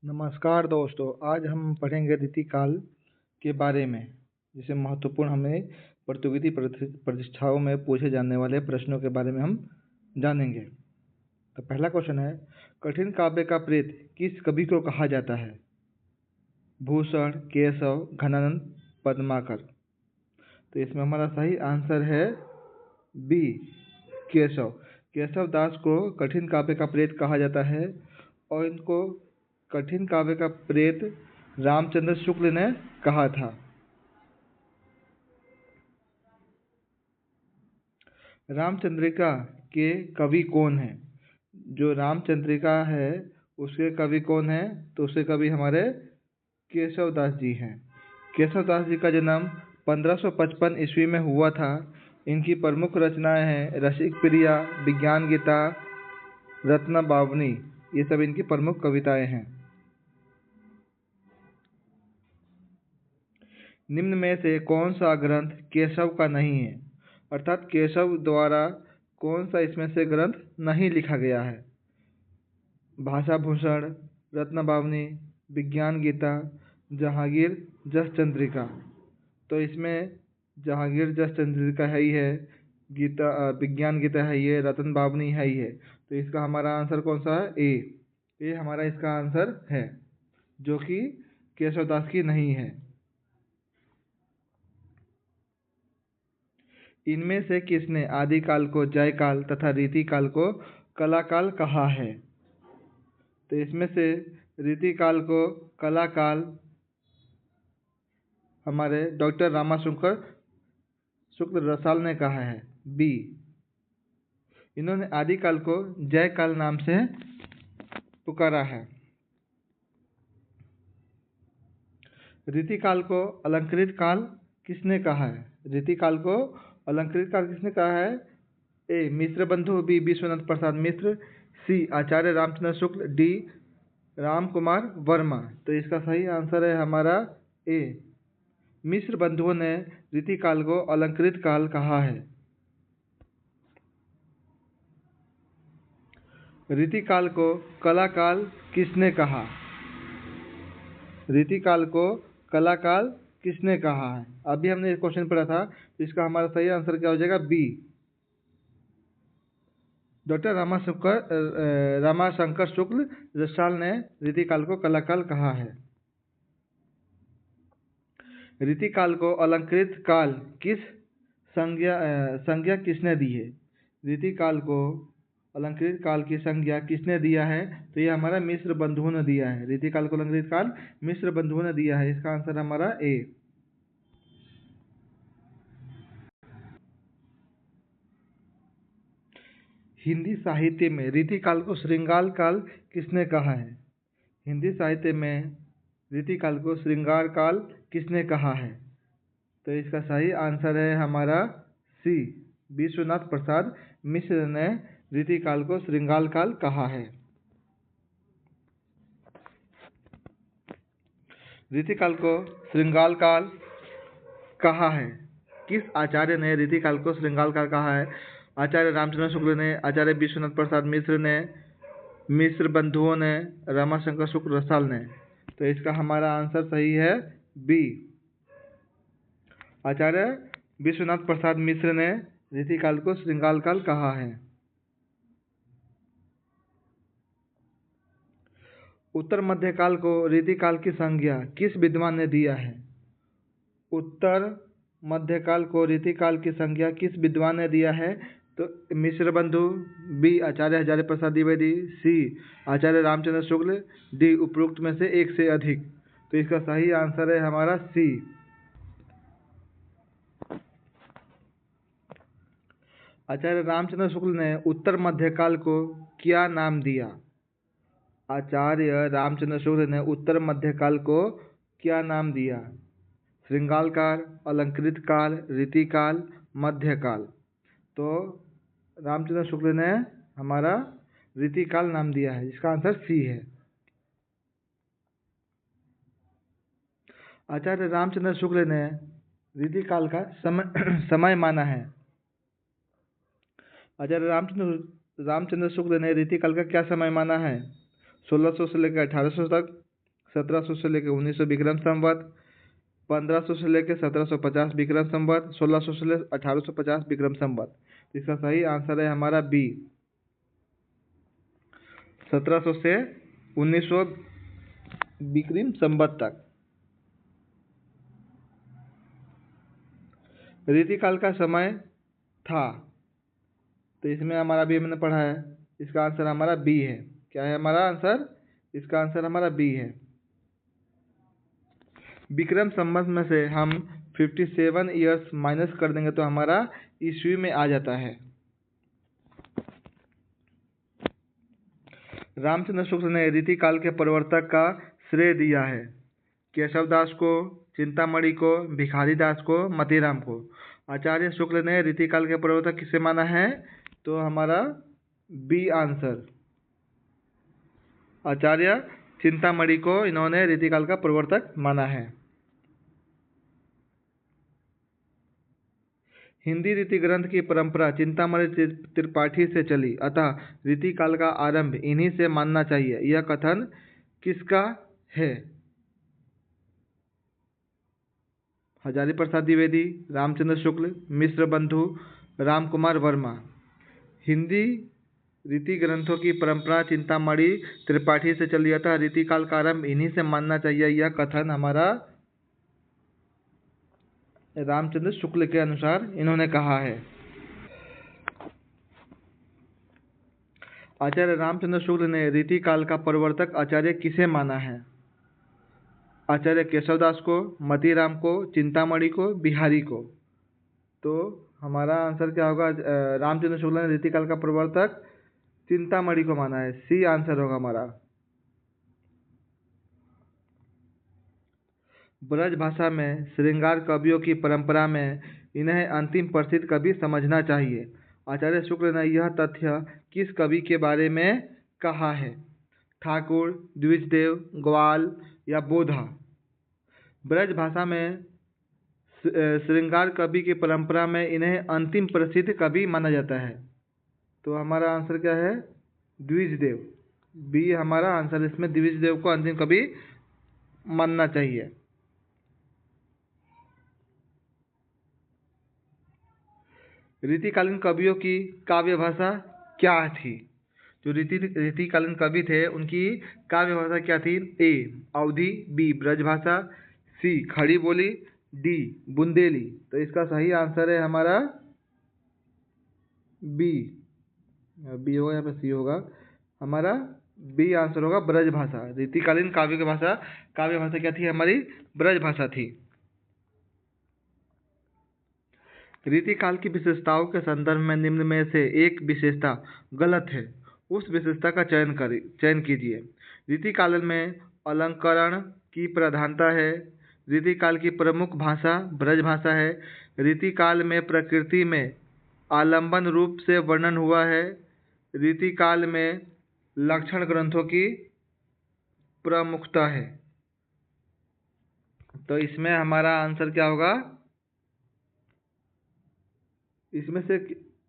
नमस्कार दोस्तों, आज हम पढ़ेंगे रीतिकाल के बारे में, जिसे महत्वपूर्ण हमें प्रतियोगिता परीक्षाओं में पूछे जाने वाले प्रश्नों के बारे में हम जानेंगे। तो पहला क्वेश्चन है, कठिन काव्य का प्रेत किस कवि को कहा जाता है? भूषण, केशव, घनानंद, पद्माकर। तो इसमें हमारा सही आंसर है बी, केशव। केशव दास को कठिन काव्य का प्रेत कहा जाता है और इनको कठिन काव्य का प्रेत रामचंद्र शुक्ल ने कहा था। रामचंद्रिका के कवि कौन है? जो रामचंद्रिका है उसके कवि कौन है? तो उसके कवि हमारे केशव दास जी हैं। केशव दास जी का जन्म 1555 ईस्वी में हुआ था। इनकी प्रमुख रचनाएं हैं रसिक प्रिया, विज्ञान गीता, रत्न बावनी। ये सब इनकी प्रमुख कविताएं हैं। निम्न में से कौन सा ग्रंथ केशव का नहीं है? अर्थात केशव द्वारा कौन सा इसमें से ग्रंथ नहीं लिखा गया है? भाषा भूषण, रत्न बावनी, विज्ञान गीता, जहांगीर जस चंद्रिका। तो इसमें जहांगीर जस चंद्रिका है ही है, गीता विज्ञान गीता है ही है, रत्न बावनी है ही है। तो इसका हमारा आंसर कौन सा है? ए हमारा इसका आंसर है, जो कि केशव दास की नहीं है। इनमें से किसने आदिकाल को जयकाल तथा रीतिकाल को कलाकाल कहा है? तो इसमें से रीतिकाल को कलाकाल हमारे डॉक्टर रामाशंकर शुक्ल रसाल ने कहा है, बी। इन्होंने आदिकाल को जयकाल नाम से पुकारा है। रीतिकाल को अलंकृत काल किसने कहा है? रीतिकाल को अलंकृत काल किसने कहा है? ए, मिश्र बंधु, बी, विश्वनाथ प्रसाद मिश्र, सी, आचार्य रामचंद्र शुक्ल, डी, राम कुमार वर्मा। तो इसका सही आंसर है हमारा ए, मिश्र बंधुओं ने रीतिकाल को अलंकृत काल कहा है। रीतिकाल को कलाकाल किसने कहा? रीतिकाल को कलाकाल किसने कहा है? अभी हमने एक क्वेश्चन पढ़ा था, तो इसका हमारा सही आंसर क्या हो जाएगा? बी, डॉक्टर रामाशंकर शुक्ल रसाल ने रीतिकाल को कलाकाल कहा है। रीतिकाल को अलंकृत काल किस संज्ञा किसने दी है? रीतिकाल को अलंकृत काल की संज्ञा किसने दिया है? तो ये हमारा मिश्र बंधुओं ने दिया है। रीतिकाल को अलंकृत काल मिश्र बंधुओं ने दिया है। इसका आंसर हमारा ए। हिंदी साहित्य में रीतिकाल को श्रृंगार काल किसने कहा है? हिंदी साहित्य में रीतिकाल को श्रृंगार काल किसने कहा है? तो इसका सही आंसर है हमारा सी, विश्वनाथ प्रसाद मिश्र ने रीतिकाल को श्रृंगार काल कहा है। रीतिकाल को श्रृंगार काल कहा है। किस आचार्य ने रीतिकाल को श्रृंगार काल कहा है? आचार्य रामचंद्र शुक्ल ने, आचार्य विश्वनाथ प्रसाद मिश्र ने, मिश्र बंधुओं ने, रामाशंकर शुक्ल रसाल ने। तो इसका हमारा आंसर सही है बी, आचार्य विश्वनाथ प्रसाद मिश्र ने रीतिकाल को श्रृंगार काल कहा है। उत्तर मध्यकाल को रीतिकाल की संज्ञा किस विद्वान ने दिया है? उत्तर मध्यकाल को रीतिकाल की संज्ञा किस विद्वान ने दिया है? तो मिश्र बंधु, बी, आचार्य हजारी प्रसाद द्विवेदी, सी, आचार्य रामचंद्र शुक्ल, डी, उपरोक्त में से एक से अधिक। तो इसका सही आंसर है हमारा सी। आचार्य रामचंद्र शुक्ल ने उत्तर मध्यकाल को क्या नाम दिया? आचार्य रामचंद्र शुक्ल ने उत्तर मध्यकाल को क्या नाम दिया? श्रृंगार काल, अलंकृत काल, रीतिकाल, मध्यकाल। तो रामचंद्र शुक्ल ने हमारा रीतिकाल नाम दिया है, जिसका आंसर सी है। आचार्य रामचंद्र शुक्ल ने रीतिकाल का समय माना है। आचार्य रामचंद्र शुक्ल ने रीतिकाल का क्या समय माना है? 1600 से लेकर 1800 तक, 1700 से लेकर 1900 विक्रम संवत, 1500 से लेकर 1750 विक्रम संवत, 1600 से लेकर 1850 विक्रम संवत। इसका सही आंसर है हमारा बी, 1700 से 1900 विक्रम संवत तक। रीतिकाल का समय था, तो इसमें हमारा बी हमने पढ़ा है, इसका आंसर हमारा बी है। क्या है हमारा आंसर? इसका आंसर हमारा बी है। विक्रम संवत में से हम 57 ईयर्स माइनस कर देंगे तो हमारा ईस्वी में आ जाता है। रामचंद्र शुक्ल ने रीतिकाल के प्रवर्तक का श्रेय दिया है केशव दास को, चिंतामणि को, भिखारी दास को, मतीराम को। आचार्य शुक्ल ने रीतिकाल के प्रवर्तक किसे माना है? तो हमारा बी आंसर, आचार्य चिंतामणि को इन्होंने रीतिकाल का प्रवर्तक माना है। हिंदी रीति ग्रंथ की परंपरा चिंतामणि त्रिपाठी से चली, अतः रीतिकाल का आरंभ इन्हीं से मानना चाहिए। यह कथन किसका है? हजारी प्रसाद द्विवेदी, रामचंद्र शुक्ल, मिश्र बंधु, राम कुमार वर्मा। हिंदी रीति ग्रंथों की परंपरा चिंतामणि त्रिपाठी से चली, अतः रीतिकाल का आरंभ इन्हीं से मानना चाहिए। यह कथन हमारा रामचंद्र शुक्ल के अनुसार इन्होंने कहा है। आचार्य रामचंद्र शुक्ल ने रीतिकाल का प्रवर्तक आचार्य किसे माना है? आचार्य केशवदास को, मतीराम को, चिंतामणि को, बिहारी को। तो हमारा आंसर क्या होगा? रामचंद्र शुक्ल ने रीतिकाल का प्रवर्तक चिंतामणि को माना है, सी आंसर होगा हमारा। ब्रज भाषा में श्रृंगार कवियों की परंपरा में इन्हें अंतिम प्रसिद्ध कवि समझना चाहिए। आचार्य शुक्ल ने यह तथ्य किस कवि के बारे में कहा है? ठाकुर, द्विजदेव, ग्वाल या बोधा। ब्रज भाषा में श्रृंगार कवि की परंपरा में इन्हें अंतिम प्रसिद्ध कवि माना जाता है। तो हमारा आंसर क्या है? द्विजदेव, बी हमारा आंसर। इसमें द्विजदेव को अंतिम कवि मानना चाहिए। रीतिकालीन कवियों की काव्य भाषा क्या थी? जो रीतिकालीन कवि थे उनकी काव्य भाषा क्या थी? ए अवधी, बी ब्रजभाषा, सी खड़ी बोली, डी बुंदेली। तो इसका सही आंसर है हमारा बी, बी होगा, यहाँ पे सी होगा, हमारा बी आंसर होगा ब्रजभाषा। रीतिकालीन काव्य की भाषा, काव्य भाषा क्या थी? हमारी ब्रजभाषा थी। रीतिकाल की विशेषताओं के संदर्भ में निम्न में से एक विशेषता गलत है, उस विशेषता का चयन कीजिए। रीतिकाल में अलंकरण की प्रधानता है। रीतिकाल की प्रमुख भाषा ब्रजभाषा है। रीतिकाल में प्रकृति में आलंबन रूप से वर्णन हुआ है। रीतिकाल में लक्षण ग्रंथों की प्रमुखता है। तो इसमें हमारा आंसर क्या होगा? इसमें से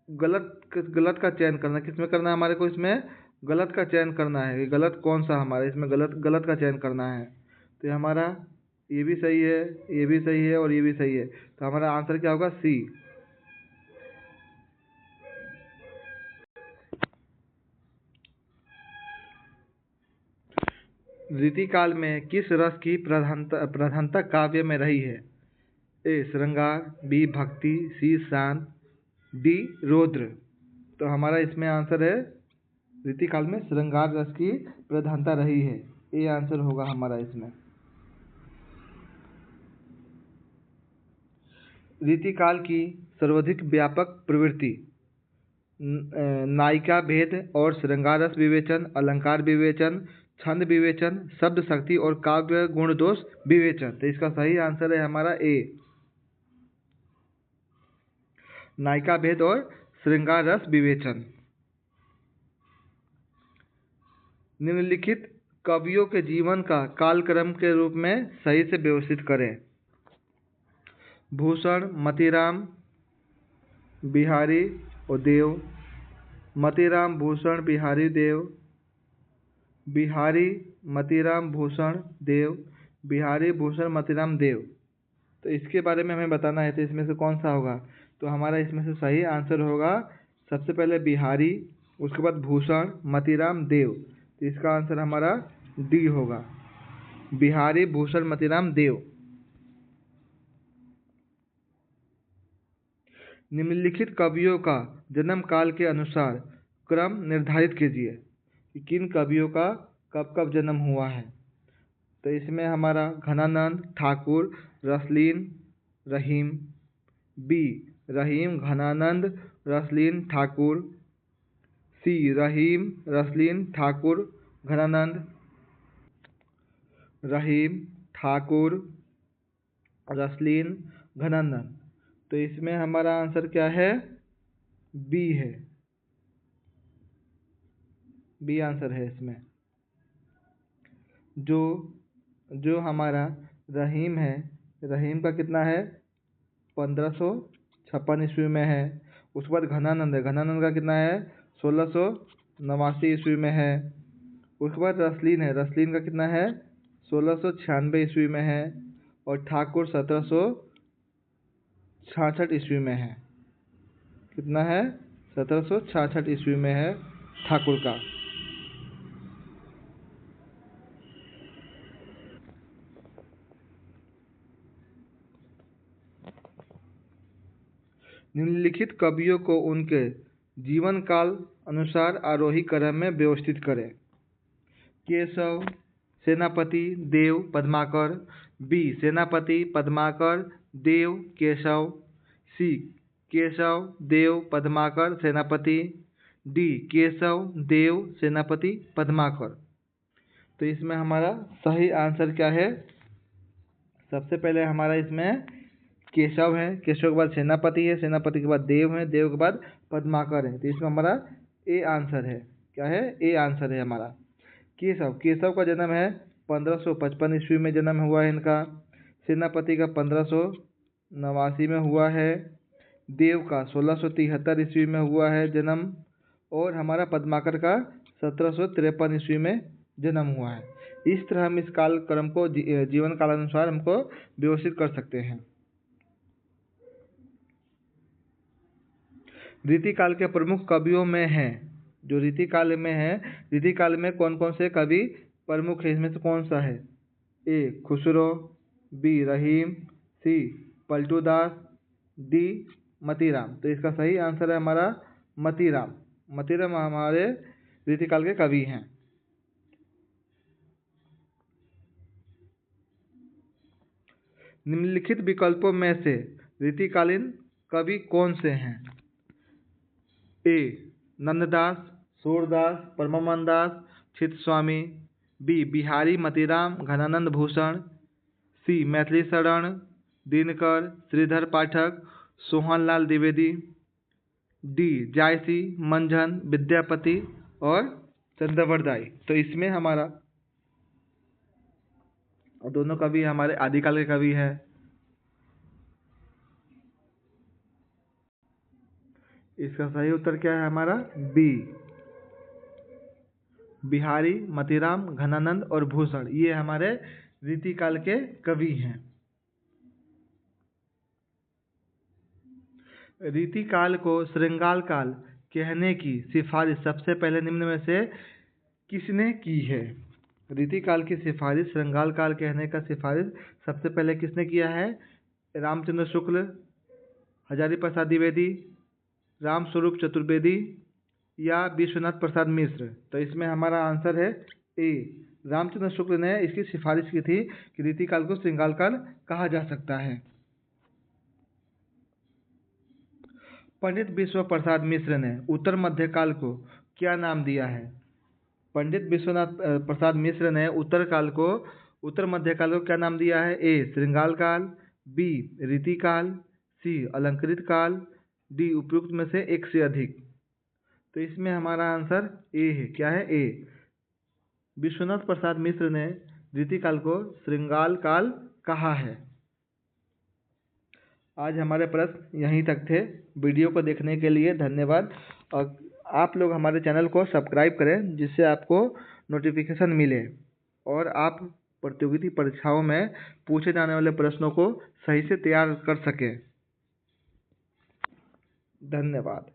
गलत का चयन करना, किसमें करना है हमारे को? इसमें गलत का चयन करना है कि गलत कौन सा हमारा, इसमें गलत का चयन करना है। तो हमारा ये भी सही है, ये भी सही है और ये भी सही है। तो हमारा आंसर क्या होगा? सी। रीतिकाल में किस रस की प्रधानता काव्य में रही है? ए श्रृंगार, बी भक्ति, सी शांत, डी रौद्र। तो हमारा इसमें आंसर है रीतिकाल में श्रृंगार रस की प्रधानता रही है, ये आंसर होगा हमारा इसमें। रीतिकाल की सर्वाधिक व्यापक प्रवृत्ति नायिका भेद और श्रृंगार रस विवेचन, अलंकार विवेचन, छंद विवेचन, शब्द शक्ति और काव्य गुण दोष विवेचन। तो इसका सही आंसर है हमारा ए, नायिका भेद और श्रृंगार रस विवेचन। निम्नलिखित कवियों के जीवन का कालक्रम के रूप में सही से व्यवस्थित करें। भूषण, मतीराम, बिहारी और देव। मतीराम, भूषण, बिहारी, देव। बिहारी, मतीराम भूषण देव, बिहारी भूषण मतीराम देव। तो इसके बारे में हमें बताना है, तो इसमें से कौन सा होगा? तो हमारा इसमें से सही आंसर होगा सबसे पहले बिहारी, उसके बाद भूषण मतीराम देव। तो इसका आंसर हमारा डी होगा, बिहारी भूषण मतीराम देव। निम्नलिखित कवियों का जन्म काल के अनुसार क्रम निर्धारित कीजिए कि किन कवियों का कब कब जन्म हुआ है। तो इसमें हमारा घनानंद ठाकुर रसलीन रहीम, बी रहीम घनानंद रसलीन ठाकुर, सी रहीम रसलीन ठाकुर घनानंद, रहीम ठाकुर रसलीन घनानंद। तो इसमें हमारा आंसर क्या है? बी है, बी आंसर है इसमें। जो हमारा रहीम है, रहीम का कितना है? 1556 ईस्वी में है। उसके बाद घनानंद है, घनानंद का कितना है? 1689 ईस्वी में है। उसके बाद रसलीन है, रसलीन का कितना है? 1696 ईस्वी में है। और ठाकुर 1766 ईस्वी में है। कितना है? 1766 ईस्वी में है ठाकुर का। निम्नलिखित कवियों को उनके जीवन काल अनुसार आरोही क्रम में व्यवस्थित करें। केशव सेनापति देव पद्माकर, बी सेनापति पद्माकर देव केशव, सी केशव देव पद्माकर सेनापति, डी केशव देव सेनापति पद्माकर। तो इसमें हमारा सही आंसर क्या है? सबसे पहले हमारा इसमें केशव है, केशव के बाद सेनापति है, सेनापति के बाद देव है, देव के बाद पद्माकर है। तो इसमें हमारा ए आंसर है। क्या है? ए आंसर है हमारा। केशव का जन्म है 1555 ईस्वी में जन्म हुआ है इनका। सेनापति का 1589 में हुआ है। देव का 1673 ईस्वी में हुआ है जन्म। और हमारा पद्माकर का 1753 ईस्वी में जन्म हुआ है। इस तरह हम इस काल क्रम को जीवन कालानुसार हमको व्यवस्थित कर सकते हैं। रीतिकाल के प्रमुख कवियों में हैं, जो रीतिकाल में है, रीतिकाल में कौन कौन से कवि प्रमुख है? इसमें से कौन सा है? ए खुसरो, बी रहीम, सी पलटूदास, डी मतीराम। तो इसका सही आंसर है हमारा मतीराम। मतीराम हमारे रीतिकाल के कवि हैं। निम्नलिखित विकल्पों में से रीतिकालीन कवि कौन से हैं? ए नंददास, सूरदास, परमानंद दास, चित्तस्वामी, बी बिहारी मतीराम घनानंद भूषण, सी मैथिली शरण दिनकर श्रीधर पाठक सोहनलाल द्विवेदी, डी जायसी मंझन विद्यापति और चंद्रवरदाई। तो इसमें हमारा दोनों कवि हमारे आदिकाल के कवि हैं। इसका सही उत्तर क्या है हमारा? बी बिहारी मतीराम घनानंद और भूषण, ये हमारे रीतिकाल के कवि हैं। रीतिकाल को श्रृंगाल काल कहने की सिफारिश सबसे पहले निम्न में से किसने की है? रीतिकाल की सिफारिश श्रृंगाल काल कहने का सिफारिश सबसे पहले किसने किया है? रामचंद्र शुक्ल, हजारी प्रसाद द्विवेदी, रामस्वरूप चतुर्वेदी या विश्वनाथ प्रसाद मिश्र। तो इसमें हमारा आंसर है ए रामचंद्र शुक्ल ने इसकी सिफारिश की थी कि रीतिकाल को श्रृंगाल काल कहा जा सकता है। पंडित विश्व प्रसाद मिश्र ने उत्तर मध्यकाल को क्या नाम दिया है? पंडित विश्वनाथ प्रसाद मिश्र ने उत्तर मध्यकाल को क्या नाम दिया है? ए श्रृंगाल काल, बी रीतिकाल, सी अलंकृत काल, डी उपयुक्त में से एक से अधिक। तो इसमें हमारा आंसर ए है। क्या है? ए विश्वनाथ प्रसाद मिश्र ने रीतिकाल को श्रृंगाल काल कहा है। आज हमारे प्रश्न यहीं तक थे। वीडियो को देखने के लिए धन्यवाद। और आप लोग हमारे चैनल को सब्सक्राइब करें जिससे आपको नोटिफिकेशन मिले। और आप प्रतियोगिता परीक्षाओं में पूछे जाने वाले प्रश्नों को सही से तैयार कर सकें। धन्यवाद।